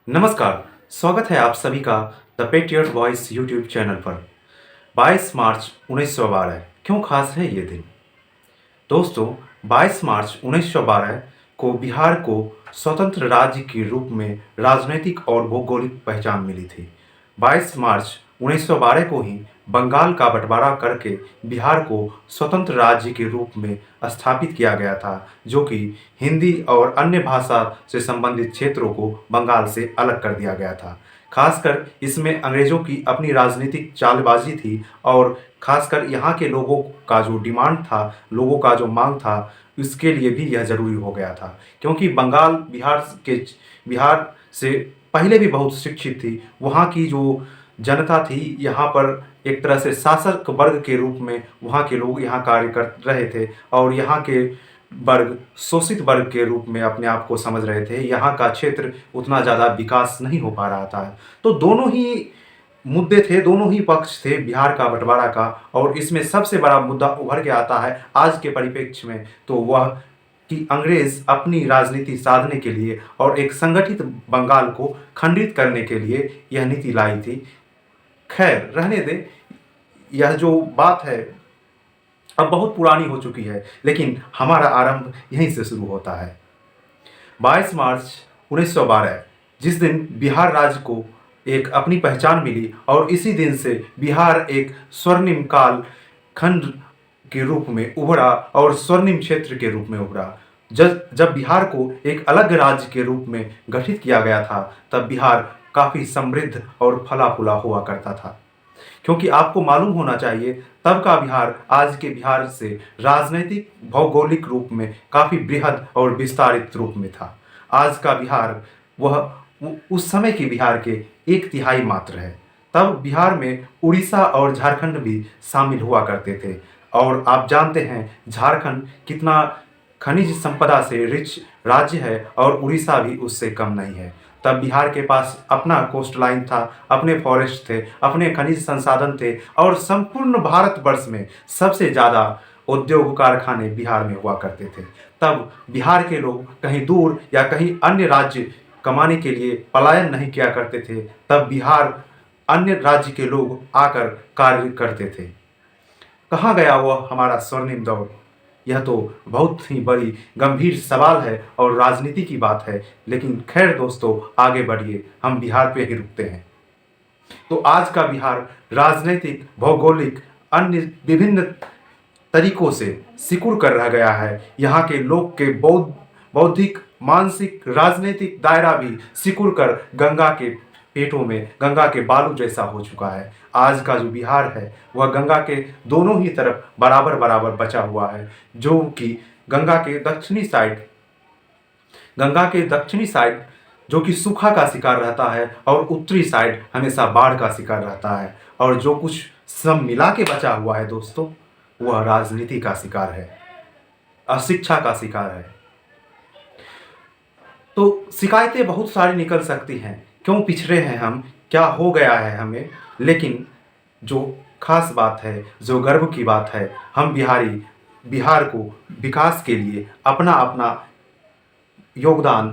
नमस्कार, स्वागत है आप सभी का the patriot voice YouTube channel पर। 22 मार्च 1912 क्यों खास है ये दिन? दोस्तों, 22 मार्च 1912 को बिहार को स्वतंत्र राज्य के रूप में राजनीतिक और भौगोलिक पहचान मिली थी। 22 मार्च 1912 को ही बंगाल का बंटवारा करके बिहार को स्वतंत्र राज्य के रूप में स्थापित किया गया था, जो कि हिंदी और अन्य भाषा से संबंधित क्षेत्रों को बंगाल से अलग कर दिया गया था। खासकर इसमें अंग्रेज़ों की अपनी राजनीतिक चालबाज़ी थी और खासकर यहाँ के लोगों का जो डिमांड था, लोगों का जो मांग था, इसके लिए भी यह ज़रूरी हो गया था। क्योंकि बंगाल बिहार से पहले भी बहुत शिक्षित थी। वहाँ की जो जनता थी, यहाँ पर एक तरह से शासक वर्ग के रूप में वहाँ के लोग यहाँ कार्य कर रहे थे और यहाँ के वर्ग शोषित वर्ग के रूप में अपने आप को समझ रहे थे। यहाँ का क्षेत्र उतना ज़्यादा विकास नहीं हो पा रहा था। तो दोनों ही मुद्दे थे, दोनों ही पक्ष थे बिहार का बंटवारा का। और इसमें सबसे बड़ा मुद्दा उभर के आता है आज के परिप्रेक्ष्य में, तो वह कि अंग्रेज अपनी राजनीति साधने के लिए और एक संगठित बंगाल को खंडित करने के लिए यह नीति लाई थी। खैर रहने दें, यह जो बात है अब बहुत पुरानी हो चुकी है, लेकिन हमारा आरंभ यहीं से शुरू होता है। 22 मार्च 1912 जिस दिन बिहार राज्य को एक अपनी पहचान मिली और इसी दिन से बिहार एक स्वर्णिम काल खंड के रूप में उभरा और स्वर्णिम क्षेत्र के रूप में उभरा। जब बिहार को एक अलग राज्य के रूप में गठित किया गया था, तब बिहार काफ़ी समृद्ध और फला फूला हुआ करता था। क्योंकि आपको मालूम होना चाहिए, तब का बिहार आज के बिहार से राजनीतिक भौगोलिक रूप में काफ़ी बृहद और विस्तारित रूप में था। आज का बिहार वह उस समय के बिहार के 1/3 मात्र है। तब बिहार में उड़ीसा और झारखंड भी शामिल हुआ करते थे। और आप जानते हैं झारखंड कितना खनिज संपदा से रिच राज्य है और उड़ीसा भी उससे कम नहीं है। तब बिहार के पास अपना कोस्ट लाइन था, अपने फॉरेस्ट थे, अपने खनिज संसाधन थे और संपूर्ण भारतवर्ष में सबसे ज़्यादा उद्योग कारखाने बिहार में हुआ करते थे। तब बिहार के लोग कहीं दूर या कहीं अन्य राज्य कमाने के लिए पलायन नहीं किया करते थे। तब बिहार अन्य राज्य के लोग आकर कार्य करते थे। कहाँ गया वह हमारा स्वर्णिम दौर? यह तो बहुत ही बड़ी गंभीर सवाल है और राजनीति की बात है। लेकिन खैर दोस्तों, आगे बढ़िए, हम बिहार पे ही रुकते हैं। तो आज का बिहार राजनीतिक, भौगोलिक, अन्य विभिन्न तरीकों से सिकुड़ कर रह गया है। यहाँ के लोग के बौद्धिक, मानसिक, राजनीतिक दायरा भी सिकुड़ कर गंगा के पेटों में, गंगा के बालू जैसा हो चुका है। आज का जो बिहार है वह गंगा के दोनों ही तरफ बराबर बराबर बचा हुआ है, जो कि गंगा के दक्षिणी साइड जो कि सूखा का शिकार रहता है और उत्तरी साइड हमेशा बाढ़ का शिकार रहता है। और जो कुछ सब मिला के बचा हुआ है दोस्तों, वह राजनीति का शिकार है, अशिक्षा का शिकार है। तो शिकायतें बहुत सारी निकल सकती हैं, क्यों पिछड़े हैं हम, क्या हो गया है हमें। लेकिन जो खास बात है, जो गर्व की बात है, हम बिहार को विकास के लिए अपना अपना योगदान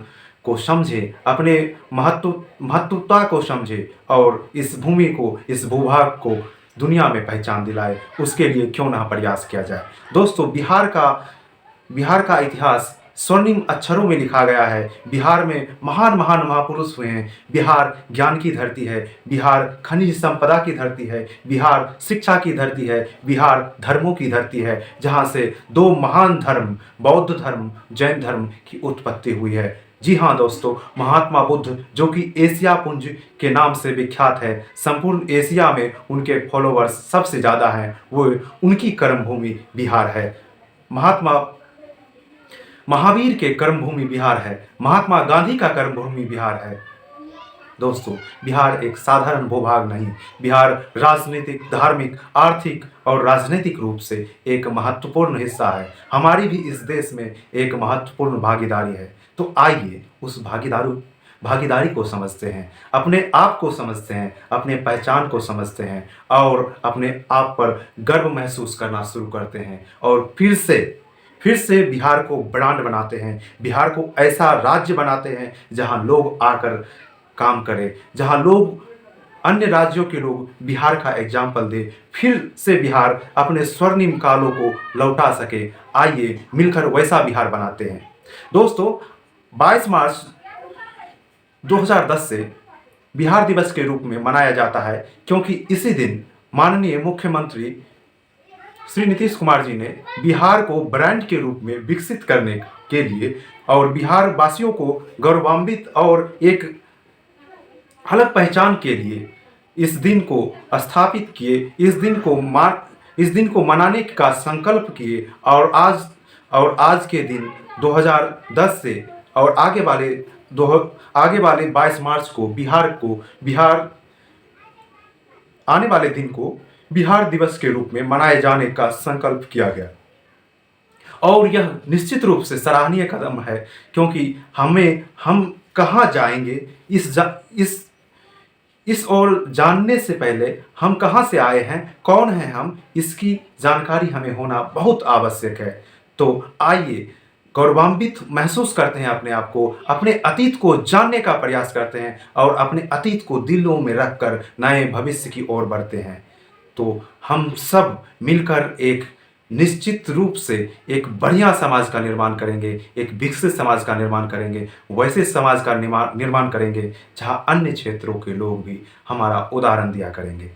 को समझे, अपने महत्वता को समझे और इस भूमि को, इस भूभाग को दुनिया में पहचान दिलाए। उसके लिए क्यों ना प्रयास किया जाए। दोस्तों, बिहार का इतिहास स्वर्णिम अक्षरों में लिखा गया है। बिहार में महान महान महापुरुष हुए हैं। बिहार ज्ञान की धरती है, बिहार खनिज संपदा की धरती है, बिहार शिक्षा की धरती है, बिहार धर्मों की धरती है, जहाँ से दो महान धर्म, बौद्ध धर्म, जैन धर्म की उत्पत्ति हुई है। जी हाँ दोस्तों, महात्मा बुद्ध, जो कि एशिया पुंज के नाम से विख्यात है, संपूर्ण एशिया में उनके फॉलोअर्स सबसे ज़्यादा हैं, वो उनकी कर्मभूमि बिहार है। महावीर के कर्मभूमि बिहार है, महात्मा गांधी का कर्मभूमि बिहार है। दोस्तों, बिहार एक साधारण भूभाग नहीं, बिहार राजनीतिक, धार्मिक, आर्थिक और राजनीतिक रूप से एक महत्वपूर्ण हिस्सा है। हमारी भी इस देश में एक महत्वपूर्ण भागीदारी है। तो आइए उस भागीदारी को समझते हैं, अपने आप को समझते हैं, अपने पहचान को समझते हैं और अपने आप पर गर्व महसूस करना शुरू करते हैं। और फिर से बिहार को ब्रांड बनाते हैं, बिहार को ऐसा राज्य बनाते हैं जहां लोग आकर काम करें, जहां लोग, अन्य राज्यों के लोग बिहार का एग्जाम्पल दे, फिर से बिहार अपने स्वर्णिम कालों को लौटा सके। आइए मिलकर वैसा बिहार बनाते हैं। दोस्तों, 22 मार्च 2010 से बिहार दिवस के रूप में मनाया जाता है, क्योंकि इसी दिन माननीय मुख्यमंत्री श्री नीतीश कुमार जी ने बिहार को ब्रांड के रूप में विकसित करने के लिए और बिहार वासियों को गौरवान्वित और एक अलग पहचान के लिए इस दिन को स्थापित किए, इस दिन को मनाने का संकल्प किए। और आज के दिन 2010 से और आगे वाले 22 मार्च को बिहार आने वाले दिन को बिहार दिवस के रूप में मनाए जाने का संकल्प किया गया। और यह निश्चित रूप से सराहनीय कदम है, क्योंकि हम कहाँ जाएंगे, इस और जानने से पहले हम कहाँ से आए हैं, कौन हैं हम, इसकी जानकारी हमें होना बहुत आवश्यक है। तो आइए गौरवान्वित महसूस करते हैं अपने आप को, अपने अतीत को जानने का प्रयास करते हैं और अपने अतीत को दिलों में रखकर नए भविष्य की ओर बढ़ते हैं। तो हम सब मिलकर एक निश्चित रूप से एक बढ़िया समाज का निर्माण करेंगे, एक विकसित समाज का निर्माण करेंगे, वैसे समाज का निर्माण करेंगे जहां अन्य क्षेत्रों के लोग भी हमारा उदाहरण दिया करेंगे।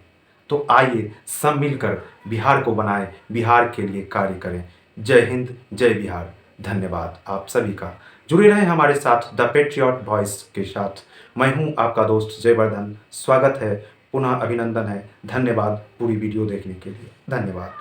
तो आइए सब मिलकर बिहार को बनाएं, बिहार के लिए कार्य करें। जय हिंद, जय बिहार। धन्यवाद आप सभी का। जुड़े रहें हमारे साथ द पेट्रियट वॉइस के साथ। मैं हूं आपका दोस्त जयवर्धन। स्वागत है, पुनः अभिनंदन है, धन्यवाद पूरी वीडियो देखने के लिए। धन्यवाद।